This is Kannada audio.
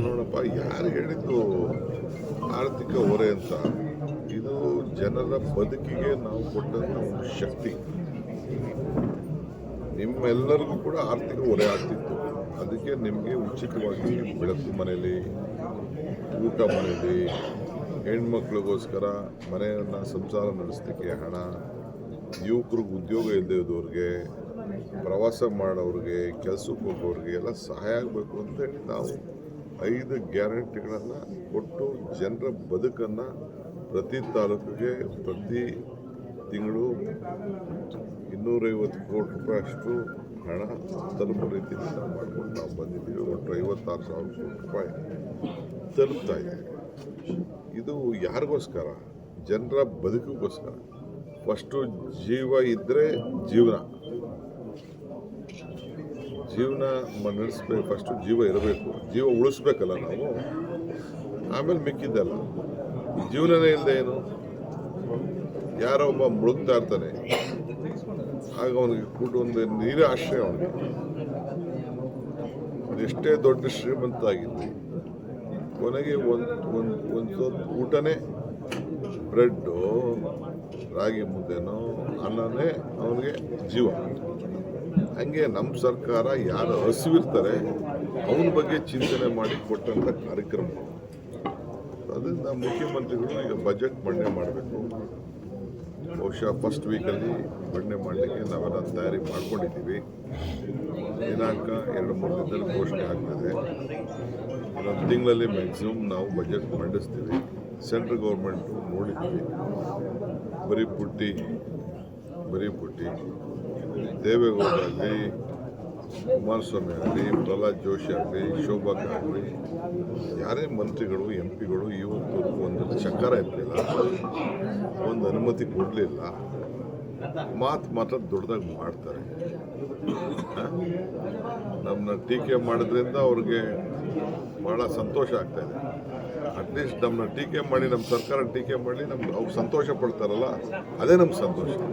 ನೋಡಪ್ಪ, ಯಾರು ಹೇಳಿದ್ದು ಆರ್ಥಿಕ ಹೊರೆ ಅಂತ? ಇದು ಜನರ ಬದುಕಿಗೆ ನಾವು ಕೊಟ್ಟಂಥ ಒಂದು ಶಕ್ತಿ. ನಿಮ್ಮೆಲ್ಲರಿಗೂ ಕೂಡ ಆರ್ಥಿಕ ಹೊರೆ ಆಗ್ತಿತ್ತು. ಅದಕ್ಕೆ ನಿಮಗೆ ಉಚಿತವಾಗಿ ಬೆಳಕು ಮನೆಯಲ್ಲಿ, ಊಟ ಮನೆಯಲ್ಲಿ, ಹೆಣ್ಮಕ್ಳಿಗೋಸ್ಕರ ಮನೆಯನ್ನು ಸಂಸಾರ ನಡೆಸಲಿಕ್ಕೆ ಹಣ, ಯುವಕರಿಗೆ ಉದ್ಯೋಗ ಇಲ್ಲದೆ ಇದ್ದವ್ರಿಗೆ, ಪ್ರವಾಸ ಮಾಡೋರಿಗೆ, ಕೆಲಸಕ್ಕೆ ಹೋಗೋರಿಗೆ ಎಲ್ಲ ಸಹಾಯ ಆಗಬೇಕು ಅಂತೇಳಿ ನಾವು 5 ಗ್ಯಾರಂಟಿಗಳನ್ನು ಕೊಟ್ಟು ಜನರ ಬದುಕನ್ನು ಪ್ರತಿ ತಾಲೂಕಿಗೆ ಪ್ರತಿ ತಿಂಗಳು 250 ಕೋಟಿ ರೂಪಾಯಿ ಅಷ್ಟು ಹಣ ತಲುಪೋ ರೀತಿಯಲ್ಲಿ ನಾವು ಮಾಡ್ಕೊಂಡು ನಾವು ಬಂದಿದ್ದೀವಿ. ಒಟ್ಟು 56,000 ಕೋಟಿ ರೂಪಾಯಿ ತಲುಪ್ತಾ ಇದೆ. ಇದು ಯಾರಿಗೋಸ್ಕರ? ಜನರ ಬದುಕಿಗೋಸ್ಕರ. ಫಸ್ಟು ಜೀವ ಇದ್ದರೆ ಜೀವನ ನಡೆಸ್ಬೇಕು. ಫಸ್ಟು ಜೀವ ಇರಬೇಕು, ಜೀವ ಉಳಿಸ್ಬೇಕಲ್ಲ ನಾವು, ಆಮೇಲೆ ಮಿಕ್ಕಿದ್ದಲ್ಲ. ಜೀವನನೇ ಇಲ್ಲದೆ ಏನು? ಯಾರೋ ಒಬ್ಬ ಮುಳುಗ್ತಾ ಇರ್ತಾನೆ, ಆಗ ಅವನಿಗೆ ಒಂದು ನೀರೇ ಆಶ್ರಯ. ಅವನಿಗೆ ಎಷ್ಟೇ ದೊಡ್ಡ ಶ್ರೀಮಂತ ಆಗಿದ್ವಿ, ಕೊನೆಗೆ ಒಂದು ಸ್ವಲ್ಪ ಊಟನೇ, ಬ್ರೆಡ್ಡು, ರಾಗಿ ಮುದ್ದೆನೋ ಅನ್ನನೇ ಅವನಿಗೆ ಜೀವ. ಹಂಗೆ ನಮ್ಮ ಸರ್ಕಾರ ಯಾರು ಹಸಿವಿರ್ತಾರೆ ಅವನ ಬಗ್ಗೆ ಚಿಂತನೆ ಮಾಡಿ ಕೊಟ್ಟಂಥ ಕಾರ್ಯಕ್ರಮ. ಅದರಿಂದ ಮುಖ್ಯಮಂತ್ರಿಗಳು ಈಗ ಬಜೆಟ್ ಮಂಡನೆ ಮಾಡಬೇಕು. ಬಹುಶಃ ಫಸ್ಟ್ ವೀಕಲ್ಲಿ ಮಂಡನೆ ಮಾಡಲಿಕ್ಕೆ ನಾವೆಲ್ಲ ತಯಾರಿ ಮಾಡ್ಕೊಂಡಿದ್ದೀವಿ. ದಿನಾಂಕ 2-3 ದಿನದಲ್ಲಿ ಘೋಷಣೆ ಆಗ್ತದೆ. ಇನ್ನೊಂದು ತಿಂಗಳಲ್ಲಿ ಮ್ಯಾಕ್ಸಿಮಮ್ ನಾವು ಬಜೆಟ್ ಮಂಡಿಸ್ತೀವಿ. ಸೆಂಟ್ರಲ್ ಗೌರ್ಮೆಂಟು ನೋಡಿದ್ದೀವಿ, ಬರೀ ಪುಟ್ಟಿ ದೇವೇಗೌಡ ಆಗಲಿ, ಕುಮಾರಸ್ವಾಮಿ ಆಗಲಿ, ಪ್ರಹ್ಲಾದ್ ಜೋಶಿ ಆಗಲಿ, ಶೋಭಾಕ್ ಆಗಲಿ, ಯಾರೇ ಮಂತ್ರಿಗಳು MP ಗಳು ಇವತ್ತವರೆಗೂ ಒಂದು ಚಕ್ರ ಇರಲಿಲ್ಲ, ಒಂದು ಅನುಮತಿ ಕೊಡಲಿಲ್ಲ. ಮಾತ್ರ ದೊಡ್ಡದಾಗಿ ಮಾಡ್ತಾರೆ. ನಮ್ಮನ್ನ ಟೀಕೆ ಮಾಡೋದ್ರಿಂದ ಅವ್ರಿಗೆ ಭಾಳ ಸಂತೋಷ ಆಗ್ತಾಯಿದೆ. ಅಟ್ಲೀಸ್ಟ್ ನಮ್ಮನ್ನ ಟೀಕೆ ಮಾಡಿ, ನಮ್ಮ ಸರ್ಕಾರ ಟೀಕೆ ಮಾಡಿ, ಅವ್ರು ಸಂತೋಷ ಪಡ್ತಾರಲ್ಲ, ಅದೇ ನಮ್ಮ ಸಂತೋಷ.